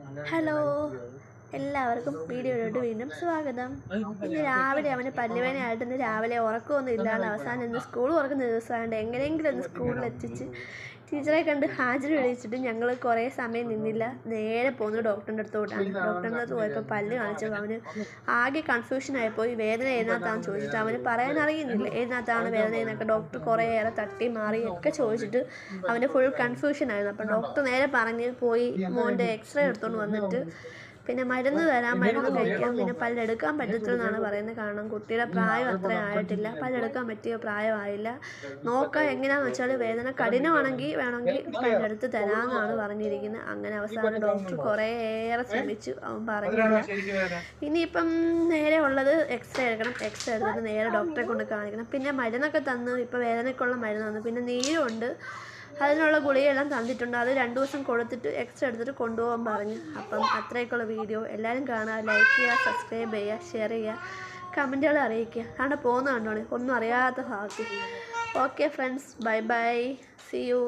Hello, എല്ലാവർക്കും വീഡിയോയിലോട്ട് വീണ്ടും സ്വാഗതം. ഇന്ന് രാവിലെ അവന് പല്ലുവേദനയായിട്ട് ഇന്ന് രാവിലെ ഉറക്കമൊന്നും ഇല്ലാണ്ട് അവസാനം ഇന്ന് സ്കൂൾ തുറക്കുന്ന ദിവസമായതുകൊണ്ട് എങ്ങനെയെങ്കിലും ഒന്ന് സ്കൂളിൽ എത്തിച്ച് ടീച്ചറെ കണ്ട് ഹാജർ വിളിച്ചിട്ട് ഞങ്ങൾ കുറേ സമയം നിന്നില്ല. നേരെ പോകുന്നത് ഡോക്ടറിൻ്റെ അടുത്തോട്ടാണ്. ഡോക്ടറിൻ്റെ അടുത്ത് പോയപ്പോൾ പല്ല് കാണിച്ചപ്പോൾ അവന് ആകെ കൺഫ്യൂഷനായിപ്പോയി. വേദന ഏതിനകത്താണെന്ന് ചോദിച്ചിട്ട് അവന് പറയാൻ അറിയുന്നില്ല ഏതിനകത്താണ് വേദന എന്നൊക്കെ. ഡോക്ടർ കുറേയേറെ തട്ടി മാറി ഒക്കെ ചോദിച്ചിട്ട് അവന് ഫുൾ കൺഫ്യൂഷനായിരുന്നു. അപ്പം ഡോക്ടർ നേരെ പറഞ്ഞ് പോയി മോൻ്റെ എക്സ്റേ എടുത്തുകൊണ്ട് വന്നിട്ട് പിന്നെ മരുന്ന് തരാം, മരുന്ന് കഴിക്കാം, പിന്നെ പല്ലെടുക്കാൻ പറ്റത്തില്ലെന്നാണ് പറയുന്നത്. കാരണം കുട്ടിയുടെ പ്രായം അത്ര ആയിട്ടില്ല, പല്ലെടുക്കാൻ പറ്റിയ പ്രായമായില്ല. നോക്കാം എങ്ങനെയാണെന്ന് വെച്ചാൽ വേദന കഠിനമാണെങ്കിൽ വേണമെങ്കിൽ പല്ലെടുത്ത് തരാമെന്നാണ് പറഞ്ഞിരിക്കുന്നത്. അങ്ങനെ അവസാനം ഡോക്ടർ കുറേയേറെ ശ്രമിച്ചു, അവൻ പറഞ്ഞില്ല. ഇനിയിപ്പം നേരെ ഉള്ളത് എക്സ്റേ എടുക്കണം. എക്സ്റേ എടുത്തിട്ട് നേരെ ഡോക്ടറെ കൊണ്ട് കാണിക്കണം. പിന്നെ മരുന്നൊക്കെ തന്നു, ഇപ്പോൾ വേദനയ്ക്കുള്ള മരുന്ന് തന്നു. പിന്നെ നീരുണ്ട്, അതിനുള്ള ഗുളികയെല്ലാം തന്നിട്ടുണ്ട്. അത് 2 ദിവസം കൊടുത്തിട്ട് എക്സ്റേ എടുത്തിട്ട് കൊണ്ടുപോകാൻ പറഞ്ഞു. അപ്പം അത്രയൊക്കെയുള്ള വീഡിയോ. എല്ലാവരും കാണുക, ലൈക്ക് ചെയ്യുക, സബ്സ്ക്രൈബ് ചെയ്യുക, ഷെയർ ചെയ്യുക, കമൻറ്റുകൾ അറിയിക്കുക. കാരണം പോകുന്ന കണ്ടോണേ ഒന്നും അറിയാത്ത ഭാഗത്ത്. Okay friends, bye bye, see U.